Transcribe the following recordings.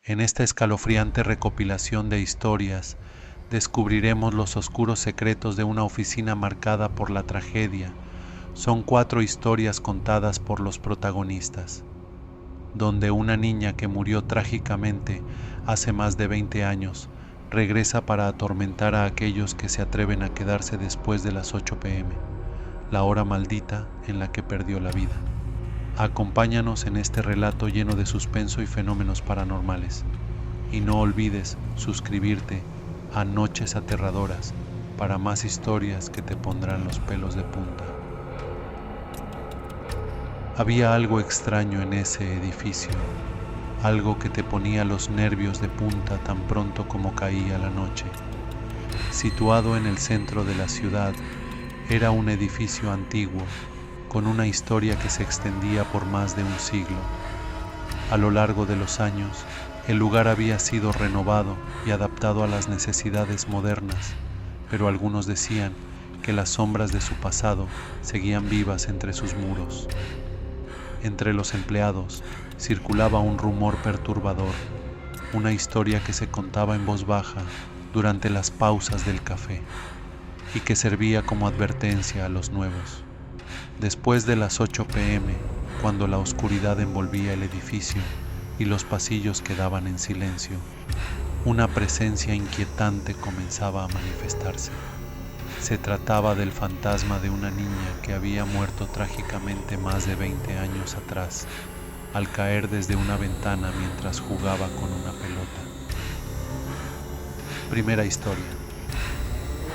En esta escalofriante recopilación de historias, descubriremos los oscuros secretos de una oficina marcada por la tragedia. Son 4 historias contadas por los protagonistas, donde una niña que murió trágicamente hace más de 20 años regresa para atormentar a aquellos que se atreven a quedarse después de las 8 p.m., la hora maldita en la que perdió la vida. Acompáñanos en este relato lleno de suspenso y fenómenos paranormales. Y no olvides suscribirte a Noches Aterradoras para más historias que te pondrán los pelos de punta. Había algo extraño en ese edificio, algo que te ponía los nervios de punta tan pronto como caía la noche. Situado en el centro de la ciudad, era un edificio antiguo, con una historia que se extendía por más de un siglo. A lo largo de los años, el lugar había sido renovado y adaptado a las necesidades modernas, pero algunos decían que las sombras de su pasado seguían vivas entre sus muros. Entre los empleados circulaba un rumor perturbador, una historia que se contaba en voz baja durante las pausas del café y que servía como advertencia a los nuevos. Después de las 8 p.m., cuando la oscuridad envolvía el edificio y los pasillos quedaban en silencio, una presencia inquietante comenzaba a manifestarse. Se trataba del fantasma de una niña que había muerto trágicamente más de 20 años atrás, al caer desde una ventana mientras jugaba con una pelota. Primera historia.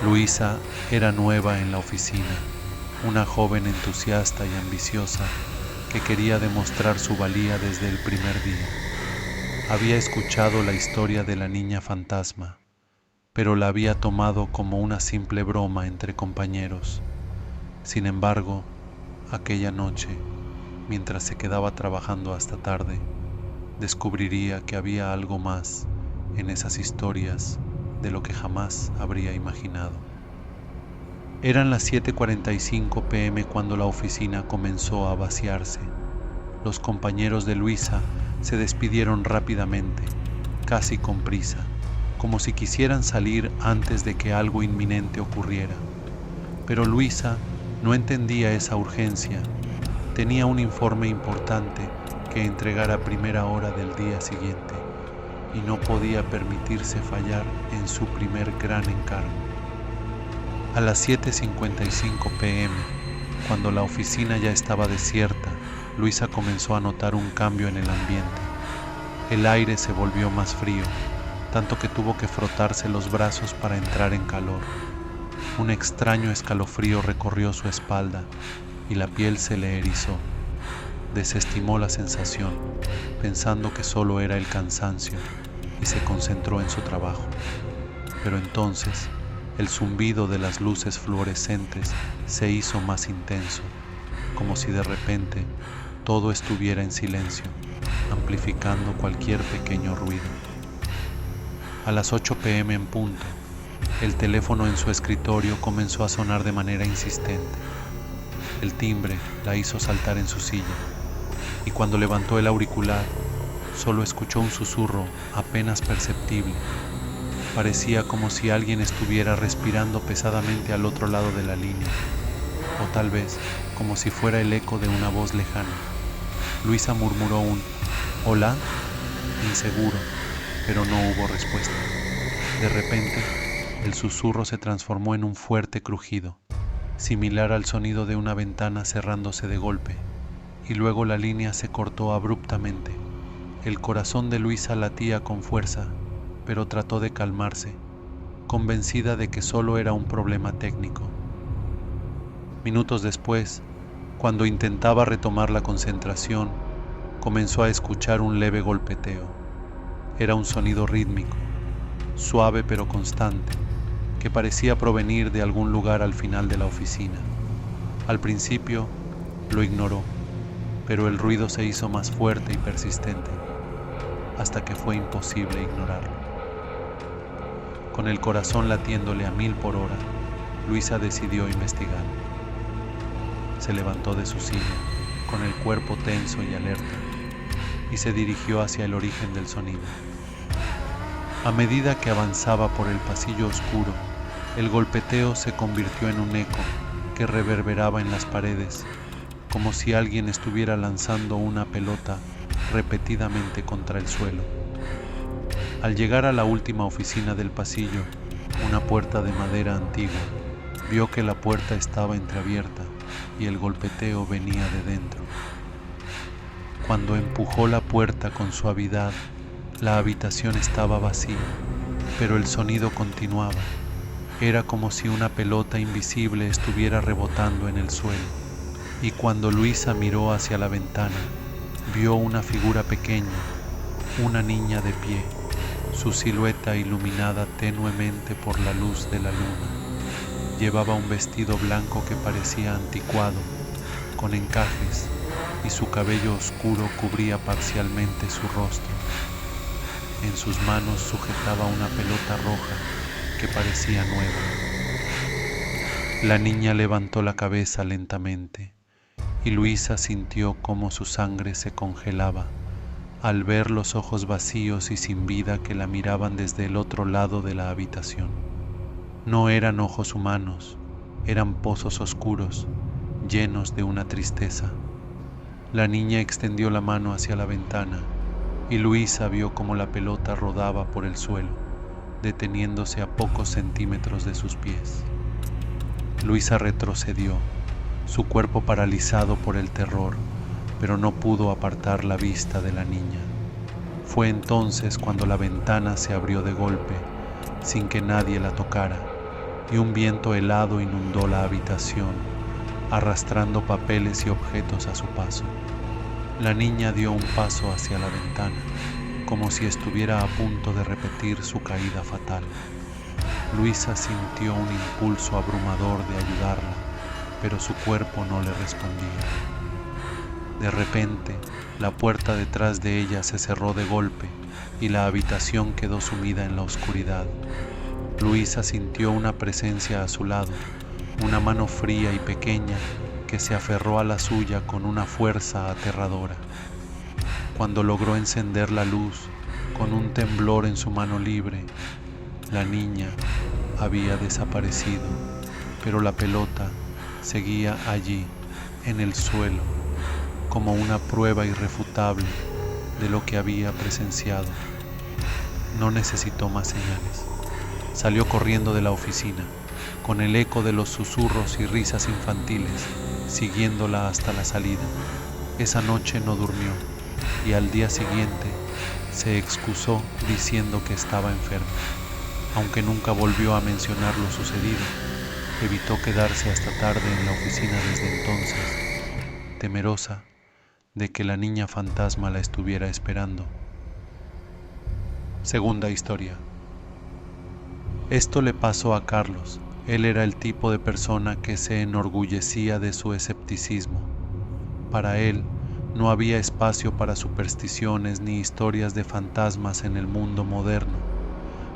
Luisa era nueva en la oficina, una joven entusiasta y ambiciosa que quería demostrar su valía desde el primer día. Había escuchado la historia de la niña fantasma, pero la había tomado como una simple broma entre compañeros. Sin embargo, aquella noche, mientras se quedaba trabajando hasta tarde, descubriría que había algo más en esas historias de lo que jamás habría imaginado. Eran las 7:45 p.m. cuando la oficina comenzó a vaciarse. Los compañeros de Luisa se despidieron rápidamente, casi con prisa, como si quisieran salir antes de que algo inminente ocurriera. Pero Luisa no entendía esa urgencia. Tenía un informe importante que entregar a primera hora del día siguiente y no podía permitirse fallar en su primer gran encargo. A las 7:55 p.m., cuando la oficina ya estaba desierta, Luisa comenzó a notar un cambio en el ambiente. El aire se volvió más frío, tanto que tuvo que frotarse los brazos para entrar en calor. Un extraño escalofrío recorrió su espalda y la piel se le erizó. Desestimó la sensación, pensando que solo era el cansancio, y se concentró en su trabajo. Pero entonces, el zumbido de las luces fluorescentes se hizo más intenso, como si de repente todo estuviera en silencio, amplificando cualquier pequeño ruido. A las 8 p.m. en punto, el teléfono en su escritorio comenzó a sonar de manera insistente. El timbre la hizo saltar en su silla, y cuando levantó el auricular, solo escuchó un susurro apenas perceptible. Parecía como si alguien estuviera respirando pesadamente al otro lado de la línea, o tal vez como si fuera el eco de una voz lejana. Luisa murmuró un «¿Hola?» inseguro, pero no hubo respuesta. De repente, el susurro se transformó en un fuerte crujido, similar al sonido de una ventana cerrándose de golpe, y luego la línea se cortó abruptamente. El corazón de Luisa latía con fuerza, pero trató de calmarse, convencida de que solo era un problema técnico. Minutos después, cuando intentaba retomar la concentración, comenzó a escuchar un leve golpeteo. Era un sonido rítmico, suave pero constante, que parecía provenir de algún lugar al final de la oficina. Al principio lo ignoró, pero el ruido se hizo más fuerte y persistente, hasta que fue imposible ignorarlo. Con el corazón latiéndole a 1000 por hora, Luisa decidió investigar. Se levantó de su silla, con el cuerpo tenso y alerta, y se dirigió hacia el origen del sonido. A medida que avanzaba por el pasillo oscuro, el golpeteo se convirtió en un eco que reverberaba en las paredes, como si alguien estuviera lanzando una pelota repetidamente contra el suelo. Al llegar a la última oficina del pasillo, una puerta de madera antigua, vio que la puerta estaba entreabierta y el golpeteo venía de dentro. Cuando empujó la puerta con suavidad, la habitación estaba vacía, pero el sonido continuaba. Era como si una pelota invisible estuviera rebotando en el suelo. Y cuando Luisa miró hacia la ventana, vio una figura pequeña, una niña de pie, su silueta iluminada tenuemente por la luz de la luna. Llevaba un vestido blanco que parecía anticuado, con encajes, y su cabello oscuro cubría parcialmente su rostro. En sus manos sujetaba una pelota roja que parecía nueva. La niña levantó la cabeza lentamente y Luisa sintió cómo su sangre se congelaba al ver los ojos vacíos y sin vida que la miraban desde el otro lado de la habitación. No eran ojos humanos, eran pozos oscuros, llenos de una tristeza. La niña extendió la mano hacia la ventana y Luisa vio cómo la pelota rodaba por el suelo, deteniéndose a pocos centímetros de sus pies. Luisa retrocedió, su cuerpo paralizado por el terror, pero no pudo apartar la vista de la niña. Fue entonces cuando la ventana se abrió de golpe, sin que nadie la tocara, y un viento helado inundó la habitación, arrastrando papeles y objetos a su paso. La niña dio un paso hacia la ventana, como si estuviera a punto de repetir su caída fatal. Luisa sintió un impulso abrumador de ayudarla, pero su cuerpo no le respondía. De repente, la puerta detrás de ella se cerró de golpe y la habitación quedó sumida en la oscuridad. Luisa sintió una presencia a su lado, una mano fría y pequeña que se aferró a la suya con una fuerza aterradora. Cuando logró encender la luz, con un temblor en su mano libre, la niña había desaparecido, pero la pelota seguía allí, en el suelo, como una prueba irrefutable de lo que había presenciado. No necesitó más señales. Salió corriendo de la oficina, con el eco de los susurros y risas infantiles, siguiéndola hasta la salida. Esa noche no durmió y al día siguiente se excusó diciendo que estaba enferma. Aunque nunca volvió a mencionar lo sucedido, evitó quedarse hasta tarde en la oficina desde entonces, temerosa de que la niña fantasma la estuviera esperando. Segunda historia. Esto le pasó a Carlos. Él era el tipo de persona que se enorgullecía de su escepticismo. Para él, no había espacio para supersticiones ni historias de fantasmas en el mundo moderno.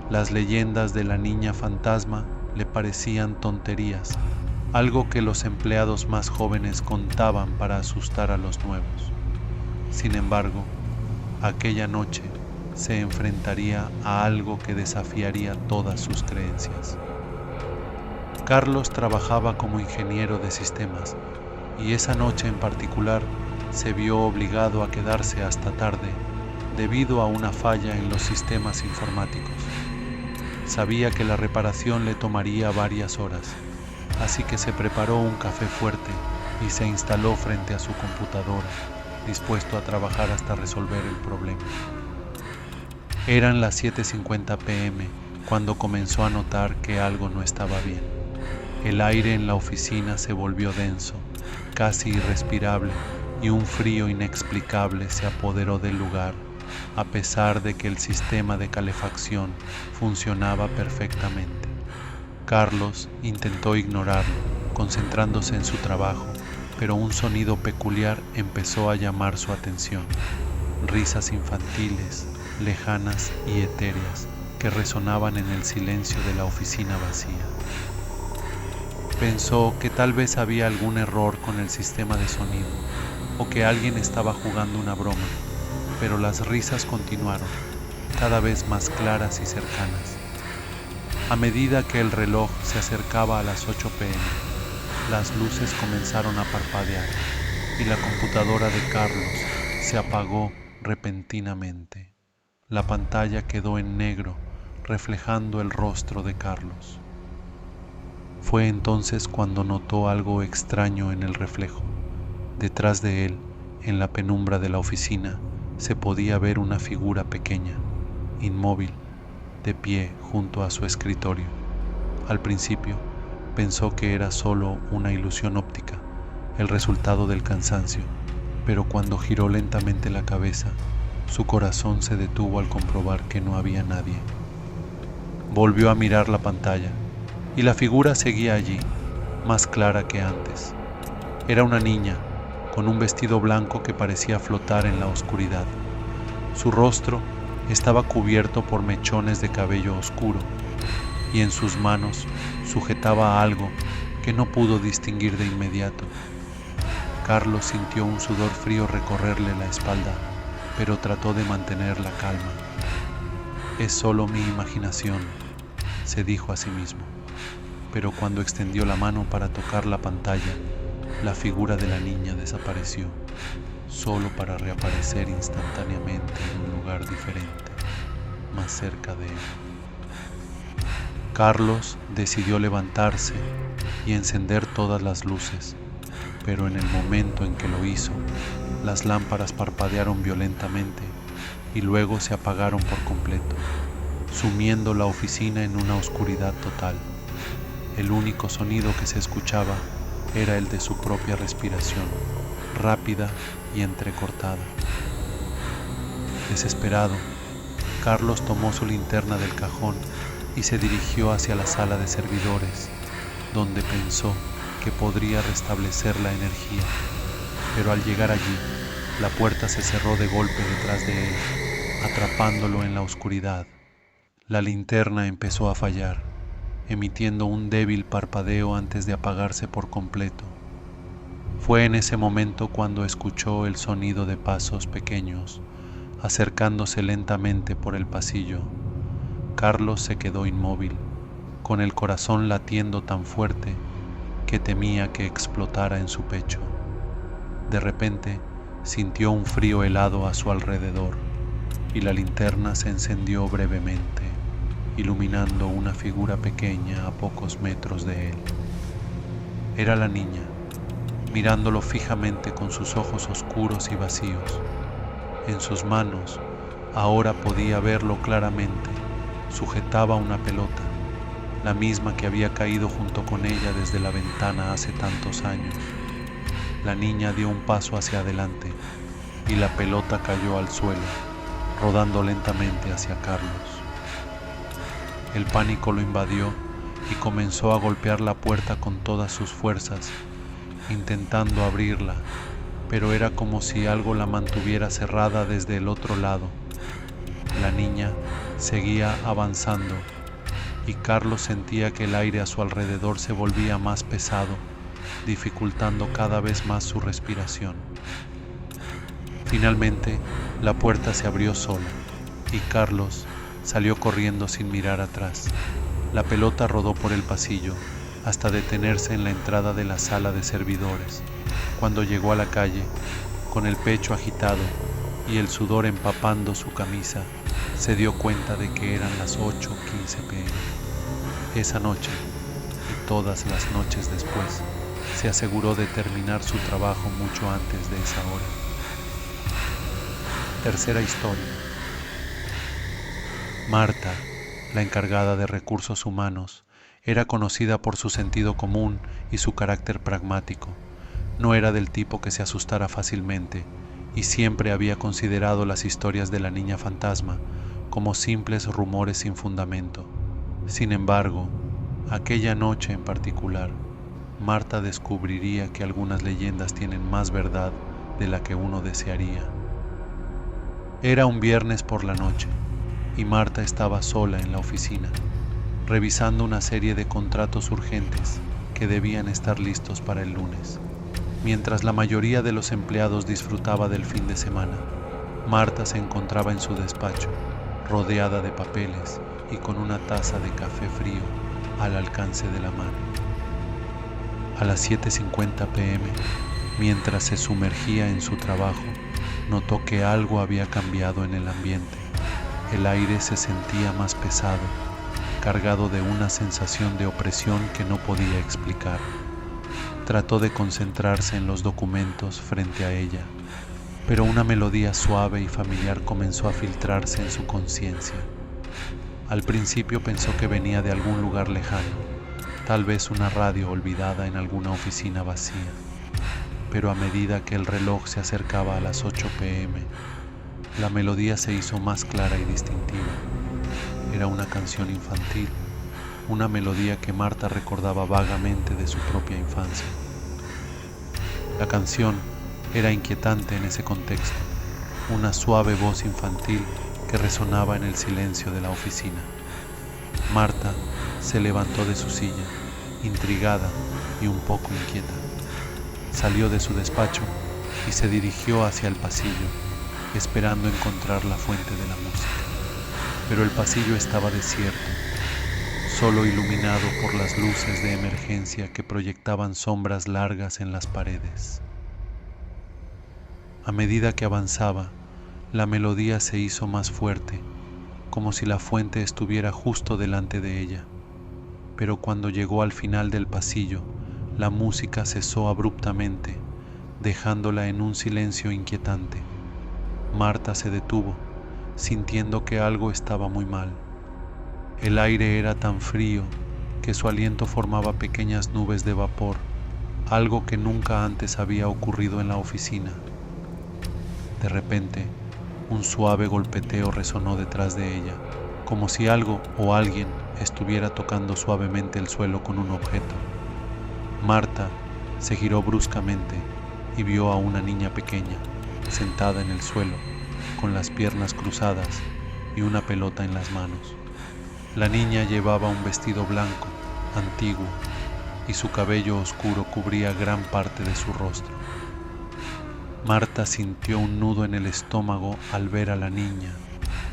Las leyendas de la niña fantasma le parecían tonterías, algo que los empleados más jóvenes contaban para asustar a los nuevos. Sin embargo, aquella noche se enfrentaría a algo que desafiaría todas sus creencias. Carlos trabajaba como ingeniero de sistemas y esa noche en particular se vio obligado a quedarse hasta tarde debido a una falla en los sistemas informáticos. Sabía que la reparación le tomaría varias horas, así que se preparó un café fuerte y se instaló frente a su computadora, dispuesto a trabajar hasta resolver el problema. Eran las 7:50 p.m. cuando comenzó a notar que algo no estaba bien. El aire en la oficina se volvió denso, casi irrespirable, y un frío inexplicable se apoderó del lugar, a pesar de que el sistema de calefacción funcionaba perfectamente. Carlos intentó ignorarlo, concentrándose en su trabajo, pero un sonido peculiar empezó a llamar su atención. Risas infantiles, lejanas y etéreas, que resonaban en el silencio de la oficina vacía. Pensó que tal vez había algún error con el sistema de sonido, o que alguien estaba jugando una broma, pero las risas continuaron. cada vez más claras y cercanas. A medida que el reloj se acercaba a las 8 p.m., las luces comenzaron a parpadear y la computadora de Carlos se apagó repentinamente. La pantalla quedó en negro, reflejando el rostro de Carlos. Fue entonces cuando notó algo extraño en el reflejo. Detrás de él, en la penumbra de la oficina, se podía ver una figura pequeña, inmóvil, de pie junto a su escritorio. Al principio, pensó que era solo una ilusión óptica, el resultado del cansancio, pero cuando giró lentamente la cabeza, su corazón se detuvo al comprobar que no había nadie. Volvió a mirar la pantalla, y la figura seguía allí, más clara que antes. Era una niña, con un vestido blanco que parecía flotar en la oscuridad. Su rostro estaba cubierto por mechones de cabello oscuro, y en sus manos sujetaba algo que no pudo distinguir de inmediato. Carlos sintió un sudor frío recorrerle la espalda, pero trató de mantener la calma. Es solo mi imaginación, se dijo a sí mismo. Pero cuando extendió la mano para tocar la pantalla, la figura de la niña desapareció, solo para reaparecer instantáneamente en un lugar diferente, más cerca de él. Carlos decidió levantarse y encender todas las luces, pero en el momento en que lo hizo, las lámparas parpadearon violentamente y luego se apagaron por completo, sumiendo la oficina en una oscuridad total. El único sonido que se escuchaba era el de su propia respiración, rápida y entrecortada. Desesperado, Carlos tomó su linterna del cajón y se dirigió hacia la sala de servidores, donde pensó que podría restablecer la energía, pero al llegar allí, la puerta se cerró de golpe detrás de él, atrapándolo en la oscuridad. La linterna empezó a fallar, emitiendo un débil parpadeo antes de apagarse por completo. Fue en ese momento cuando escuchó el sonido de pasos pequeños, acercándose lentamente por el pasillo. Carlos se quedó inmóvil, con el corazón latiendo tan fuerte que temía que explotara en su pecho. De repente, sintió un frío helado a su alrededor, y la linterna se encendió brevemente, iluminando una figura pequeña a pocos metros de él. Era la niña, mirándolo fijamente con sus ojos oscuros y vacíos. En sus manos, ahora podía verlo claramente, sujetaba una pelota, la misma que había caído junto con ella desde la ventana hace tantos años. La niña dio un paso hacia adelante y la pelota cayó al suelo, rodando lentamente hacia Carlos. El pánico lo invadió y comenzó a golpear la puerta con todas sus fuerzas, intentando abrirla, pero era como si algo la mantuviera cerrada desde el otro lado. La niña seguía avanzando y Carlos sentía que el aire a su alrededor se volvía más pesado, dificultando cada vez más su respiración. Finalmente, la puerta se abrió sola y Carlos salió corriendo sin mirar atrás. La pelota rodó por el pasillo hasta detenerse en la entrada de la sala de servidores. Cuando llegó a la calle, con el pecho agitado y el sudor empapando su camisa, se dio cuenta de que eran las 8:15 p.m. Esa noche, y todas las noches después, se aseguró de terminar su trabajo mucho antes de esa hora. Tercera historia. Marta, la encargada de recursos humanos, era conocida por su sentido común y su carácter pragmático. No era del tipo que se asustara fácilmente y siempre había considerado las historias de la niña fantasma como simples rumores sin fundamento. Sin embargo, aquella noche en particular, Marta descubriría que algunas leyendas tienen más verdad de la que uno desearía. Era un viernes por la noche y Marta estaba sola en la oficina, revisando una serie de contratos urgentes que debían estar listos para el lunes. Mientras la mayoría de los empleados disfrutaba del fin de semana, Marta se encontraba en su despacho, rodeada de papeles y con una taza de café frío al alcance de la mano. A las 7:50 p.m., mientras se sumergía en su trabajo, notó que algo había cambiado en el ambiente. El aire se sentía más pesado, cargado de una sensación de opresión que no podía explicar. Trató de concentrarse en los documentos frente a ella, pero una melodía suave y familiar comenzó a filtrarse en su conciencia. Al principio pensó que venía de algún lugar lejano, tal vez una radio olvidada en alguna oficina vacía, pero a medida que el reloj se acercaba a las 8 p.m., la melodía se hizo más clara y distintiva. Era una canción infantil, una melodía que Marta recordaba vagamente de su propia infancia. La canción era inquietante en ese contexto, una suave voz infantil que resonaba en el silencio de la oficina. Marta se levantó de su silla, intrigada y un poco inquieta. Salió de su despacho y se dirigió hacia el pasillo, esperando encontrar la fuente de la música. Pero el pasillo estaba desierto, solo iluminado por las luces de emergencia que proyectaban sombras largas en las paredes. A medida que avanzaba, la melodía se hizo más fuerte, como si la fuente estuviera justo delante de ella. Pero cuando llegó al final del pasillo, la música cesó abruptamente, dejándola en un silencio inquietante. Marta se detuvo, sintiendo que algo estaba muy mal. El aire era tan frío que su aliento formaba pequeñas nubes de vapor, algo que nunca antes había ocurrido en la oficina. De repente, un suave golpeteo resonó detrás de ella, como si algo o alguien estuviera tocando suavemente el suelo con un objeto. Marta se giró bruscamente y vio a una niña pequeña, sentada en el suelo, con las piernas cruzadas y una pelota en las manos. La niña llevaba un vestido blanco, antiguo, y su cabello oscuro cubría gran parte de su rostro. Marta sintió un nudo en el estómago al ver a la niña.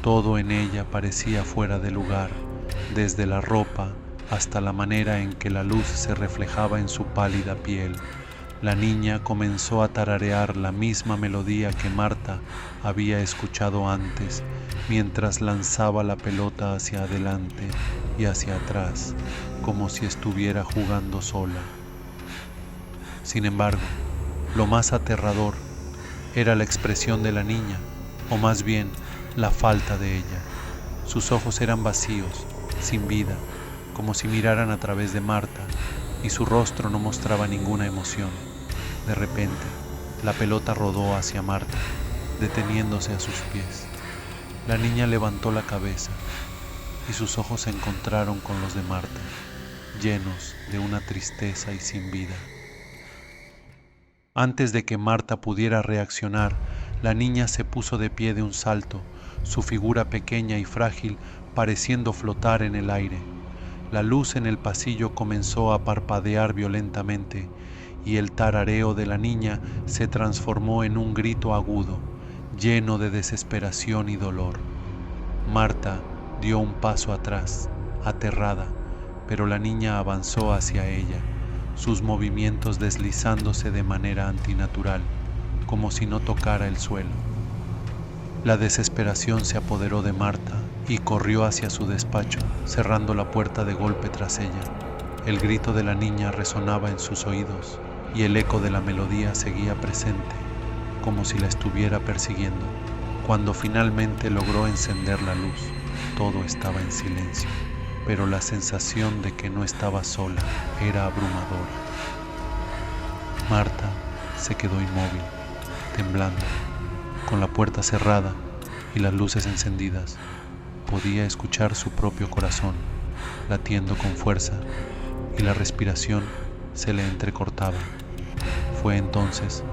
Todo en ella parecía fuera de lugar, desde la ropa hasta la manera en que la luz se reflejaba en su pálida piel. La niña comenzó a tararear la misma melodía que Marta había escuchado antes, mientras lanzaba la pelota hacia adelante y hacia atrás, como si estuviera jugando sola. Sin embargo, lo más aterrador era la expresión de la niña, o más bien, la falta de ella. Sus ojos eran vacíos, sin vida, como si miraran a través de Marta, y su rostro no mostraba ninguna emoción. De repente, la pelota rodó hacia Marta, deteniéndose a sus pies. La niña levantó la cabeza, y sus ojos se encontraron con los de Marta, llenos de una tristeza y sin vida. Antes de que Marta pudiera reaccionar, la niña se puso de pie de un salto, su figura pequeña y frágil pareciendo flotar en el aire. La luz en el pasillo comenzó a parpadear violentamente y el tarareo de la niña se transformó en un grito agudo, lleno de desesperación y dolor. Marta dio un paso atrás, aterrada, pero la niña avanzó hacia ella, sus movimientos deslizándose de manera antinatural, como si no tocara el suelo. La desesperación se apoderó de Marta y corrió hacia su despacho, cerrando la puerta de golpe tras ella. El grito de la niña resonaba en sus oídos y el eco de la melodía seguía presente, como si la estuviera persiguiendo. Cuando finalmente logró encender la luz, todo estaba en silencio, pero la sensación de que no estaba sola era abrumadora. Marta se quedó inmóvil, temblando, con la puerta cerrada y las luces encendidas. Podía escuchar su propio corazón latiendo con fuerza y la respiración se le entrecortaba. Fue entonces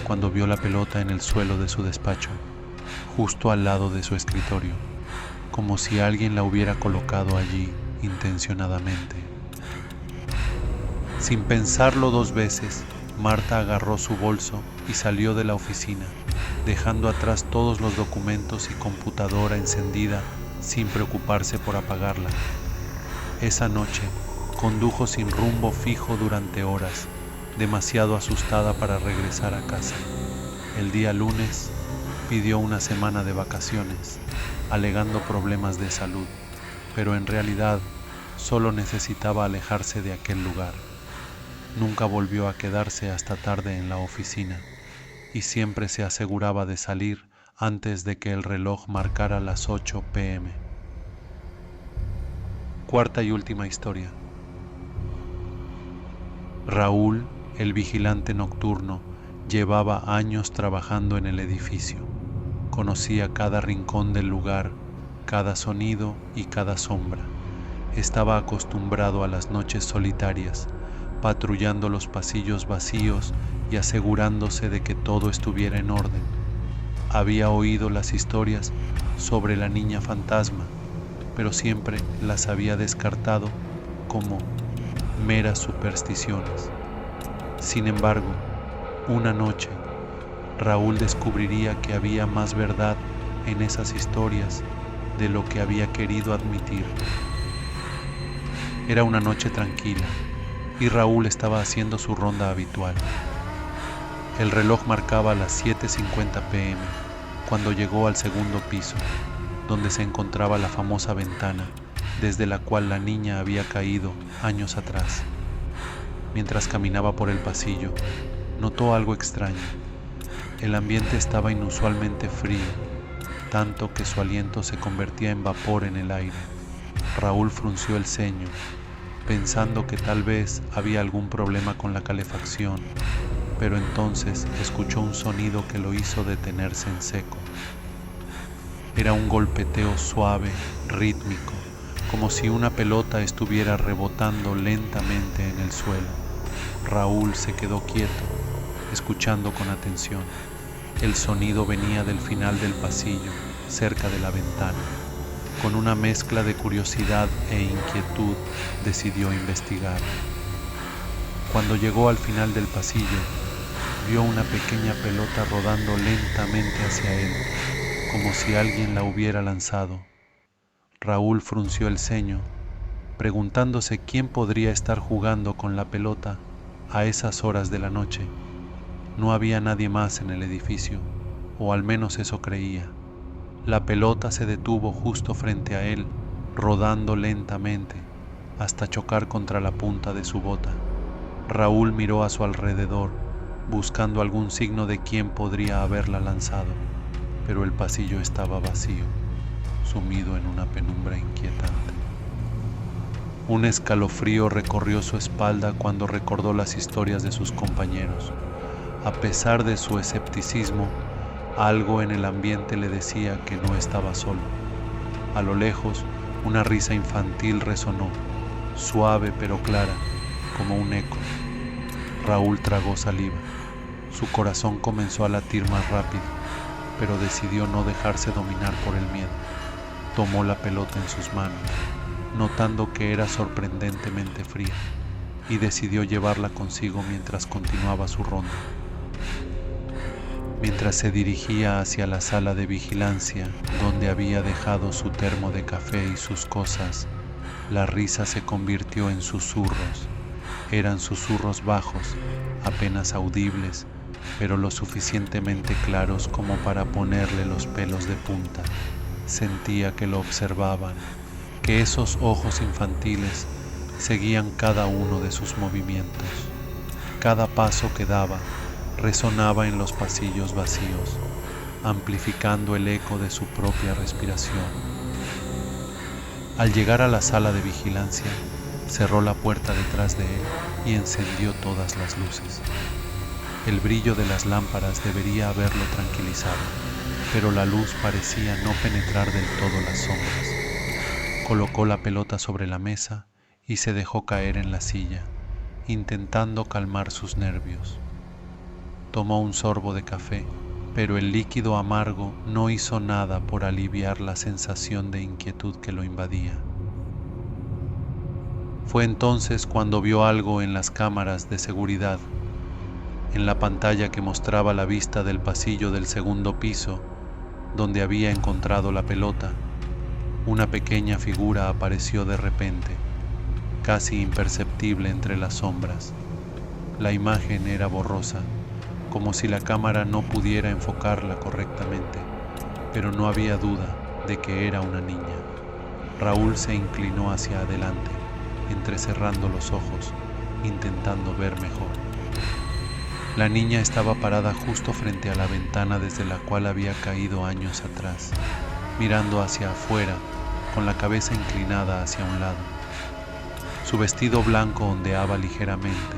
cuando vio la pelota en el suelo de su despacho, justo al lado de su escritorio, como si alguien la hubiera colocado allí intencionadamente. Sin pensarlo dos veces, Marta agarró su bolso y salió de la oficina, dejando atrás todos los documentos y computadora encendida sin preocuparse por apagarla. Esa noche condujo sin rumbo fijo durante horas, demasiado asustada para regresar a casa. El día lunes pidió una semana de vacaciones, alegando problemas de salud, pero en realidad solo necesitaba alejarse de aquel lugar. Nunca volvió a quedarse hasta tarde en la oficina y siempre se aseguraba de salir antes de que el reloj marcara las 8 p.m. Cuarta y última historia. Raúl, el vigilante nocturno, llevaba años trabajando en el edificio. Conocía cada rincón del lugar, cada sonido y cada sombra. Estaba acostumbrado a las noches solitarias, patrullando los pasillos vacíos y asegurándose de que todo estuviera en orden. Había oído las historias sobre la niña fantasma, pero siempre las había descartado como meras supersticiones. Sin embargo, una noche, Raúl descubriría que había más verdad en esas historias de lo que había querido admitir. Era una noche tranquila y Raúl estaba haciendo su ronda habitual. El reloj marcaba las 7:50 p.m. cuando llegó al segundo piso, donde se encontraba la famosa ventana desde la cual la niña había caído años atrás. Mientras caminaba por el pasillo, notó algo extraño. El ambiente estaba inusualmente frío, tanto que su aliento se convertía en vapor en el aire. Raúl frunció el ceño, pensando que tal vez había algún problema con la calefacción, pero entonces escuchó un sonido que lo hizo detenerse en seco. Era un golpeteo suave, rítmico, como si una pelota estuviera rebotando lentamente en el suelo. Raúl se quedó quieto, escuchando con atención. El sonido venía del final del pasillo, cerca de la ventana. Con una mezcla de curiosidad e inquietud, decidió investigar. Cuando llegó al final del pasillo, vio una pequeña pelota rodando lentamente hacia él, como si alguien la hubiera lanzado. Raúl frunció el ceño, preguntándose quién podría estar jugando con la pelota a esas horas de la noche. No había nadie más en el edificio, o al menos eso creía. La pelota se detuvo justo frente a él, rodando lentamente, hasta chocar contra la punta de su bota. Raúl miró a su alrededor, buscando algún signo de quién podría haberla lanzado, pero el pasillo estaba vacío, sumido en una penumbra inquietante. Un escalofrío recorrió su espalda cuando recordó las historias de sus compañeros. A pesar de su escepticismo, algo en el ambiente le decía que no estaba solo. A lo lejos, una risa infantil resonó, suave pero clara, como un eco. Raúl tragó saliva. Su corazón comenzó a latir más rápido, pero decidió no dejarse dominar por el miedo. Tomó la pelota en sus manos, notando que era sorprendentemente fría, y decidió llevarla consigo mientras continuaba su ronda. Mientras se dirigía hacia la sala de vigilancia, donde había dejado su termo de café y sus cosas, la risa se convirtió en susurros. Eran susurros bajos, apenas audibles, pero lo suficientemente claros como para ponerle los pelos de punta. Sentía que lo observaban, que esos ojos infantiles seguían cada uno de sus movimientos. Cada paso que daba resonaba en los pasillos vacíos, amplificando el eco de su propia respiración. Al llegar a la sala de vigilancia, cerró la puerta detrás de él y encendió todas las luces. El brillo de las lámparas debería haberlo tranquilizado, pero la luz parecía no penetrar del todo las sombras. Colocó la pelota sobre la mesa y se dejó caer en la silla, intentando calmar sus nervios. Tomó un sorbo de café, pero el líquido amargo no hizo nada por aliviar la sensación de inquietud que lo invadía. Fue entonces cuando vio algo en las cámaras de seguridad. En la pantalla que mostraba la vista del pasillo del segundo piso, donde había encontrado la pelota, Una pequeña figura apareció de repente, casi imperceptible entre las sombras. La imagen era borrosa, como si la cámara no pudiera enfocarla correctamente, pero no había duda de que era una niña. Raúl se inclinó hacia adelante, entrecerrando los ojos, intentando ver mejor. La niña estaba parada justo frente a la ventana desde la cual había caído años atrás, mirando hacia afuera, con la cabeza inclinada hacia un lado. Su vestido blanco ondeaba ligeramente,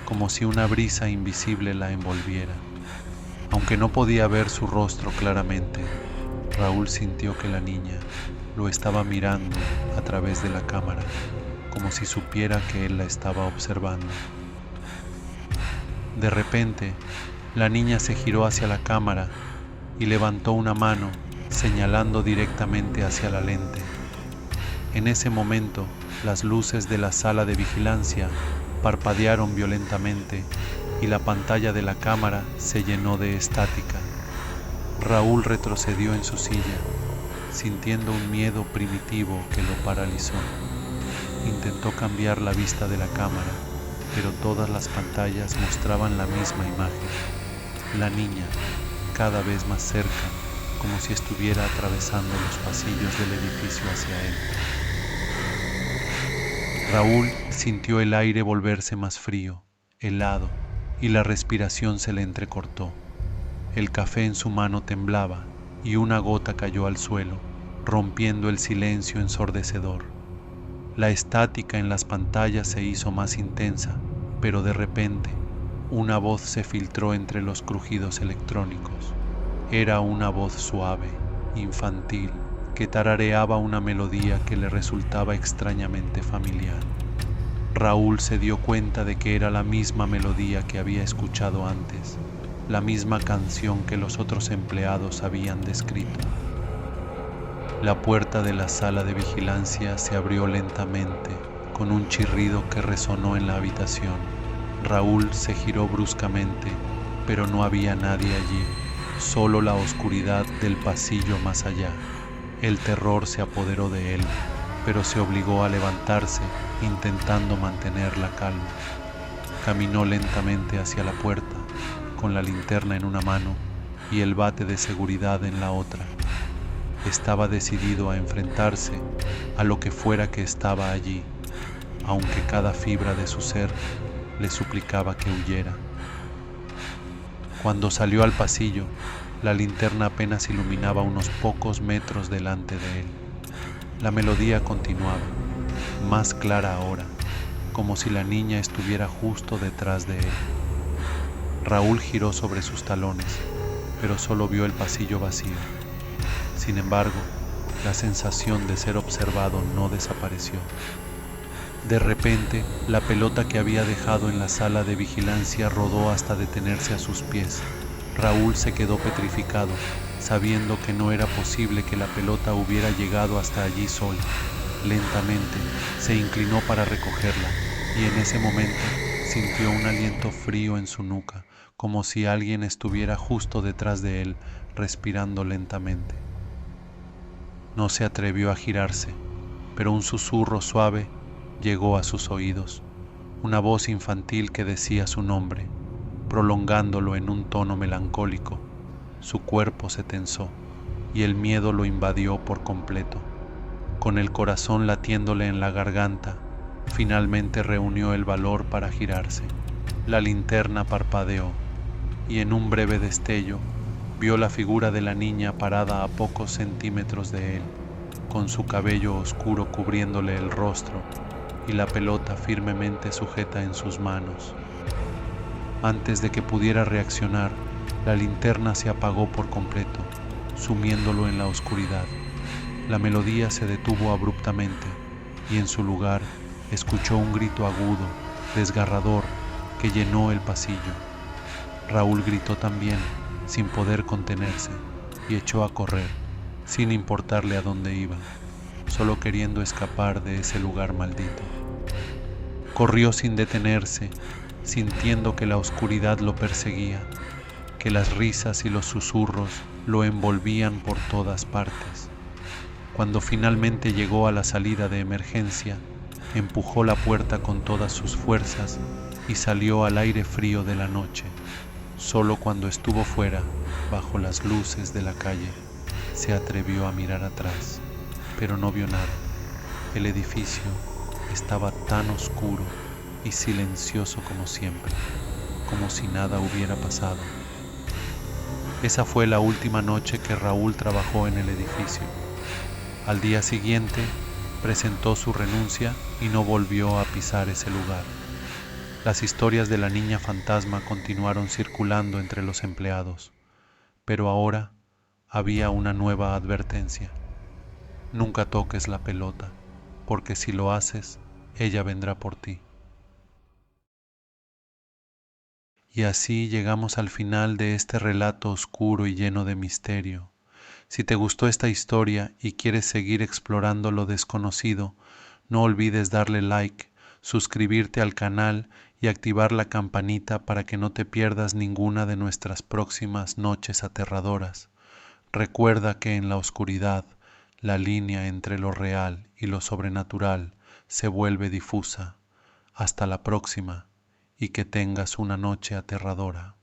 como si una brisa invisible la envolviera. Aunque no podía ver su rostro claramente, Raúl sintió que la niña lo estaba mirando a través de la cámara, como si supiera que él la estaba observando. De repente, la niña se giró hacia la cámara y levantó una mano, señalando directamente hacia la lente. En ese momento, las luces de la sala de vigilancia parpadearon violentamente y la pantalla de la cámara se llenó de estática. Raúl retrocedió en su silla, sintiendo un miedo primitivo que lo paralizó. Intentó cambiar la vista de la cámara, pero todas las pantallas mostraban la misma imagen. La niña, cada vez más cerca, como si estuviera atravesando los pasillos del edificio hacia él. Raúl sintió el aire volverse más frío, helado, y la respiración se le entrecortó. El café en su mano temblaba y una gota cayó al suelo, rompiendo el silencio ensordecedor. La estática en las pantallas se hizo más intensa, pero de repente, una voz se filtró entre los crujidos electrónicos. Era una voz suave, infantil, que tarareaba una melodía que le resultaba extrañamente familiar. Raúl se dio cuenta de que era la misma melodía que había escuchado antes, la misma canción que los otros empleados habían descrito. La puerta de la sala de vigilancia se abrió lentamente, con un chirrido que resonó en la habitación. Raúl se giró bruscamente, pero no había nadie allí, solo la oscuridad del pasillo más allá. El terror se apoderó de él, pero se obligó a levantarse, intentando mantener la calma. Caminó lentamente hacia la puerta, con la linterna en una mano y el bate de seguridad en la otra. Estaba decidido a enfrentarse a lo que fuera que estaba allí, aunque cada fibra de su ser le suplicaba que huyera. Cuando salió al pasillo, la linterna apenas iluminaba unos pocos metros delante de él. La melodía continuaba, más clara ahora, como si la niña estuviera justo detrás de él. Raúl giró sobre sus talones, pero solo vio el pasillo vacío. Sin embargo, la sensación de ser observado no desapareció. De repente, la pelota que había dejado en la sala de vigilancia rodó hasta detenerse a sus pies. Raúl se quedó petrificado, sabiendo que no era posible que la pelota hubiera llegado hasta allí sola. Lentamente, se inclinó para recogerla, y en ese momento sintió un aliento frío en su nuca, como si alguien estuviera justo detrás de él, respirando lentamente. No se atrevió a girarse, pero un susurro suave llegó a sus oídos, una voz infantil que decía su nombre, prolongándolo en un tono melancólico. Su cuerpo se tensó y el miedo lo invadió por completo. Con el corazón latiéndole en la garganta, finalmente reunió el valor para girarse. La linterna parpadeó y en un breve destello vio la figura de la niña parada a pocos centímetros de él, con su cabello oscuro cubriéndole el rostro y la pelota firmemente sujeta en sus manos. Antes de que pudiera reaccionar, la linterna se apagó por completo, sumiéndolo en la oscuridad. La melodía se detuvo abruptamente y en su lugar escuchó un grito agudo, desgarrador, que llenó el pasillo. Raúl gritó también, sin poder contenerse, y echó a correr, sin importarle a dónde iba, solo queriendo escapar de ese lugar maldito. Corrió sin detenerse, sintiendo que la oscuridad lo perseguía, que las risas y los susurros lo envolvían por todas partes. Cuando finalmente llegó a la salida de emergencia, empujó la puerta con todas sus fuerzas y salió al aire frío de la noche. Solo cuando estuvo fuera, bajo las luces de la calle, se atrevió a mirar atrás, pero no vio nada. El edificio estaba tan oscuro y silencioso como siempre, como si nada hubiera pasado. Esa fue la última noche que Raúl trabajó en el edificio. Al día siguiente, presentó su renuncia y no volvió a pisar ese lugar. Las historias de la niña fantasma continuaron circulando entre los empleados, pero ahora había una nueva advertencia. Nunca toques la pelota, porque si lo haces, ella vendrá por ti. Y así llegamos al final de este relato oscuro y lleno de misterio. Si te gustó esta historia y quieres seguir explorando lo desconocido, no olvides darle like, suscribirte al canal y activar la campanita para que no te pierdas ninguna de nuestras próximas noches aterradoras. Recuerda que en la oscuridad, la línea entre lo real y lo sobrenatural se vuelve difusa. Hasta la próxima y que tengas una noche aterradora.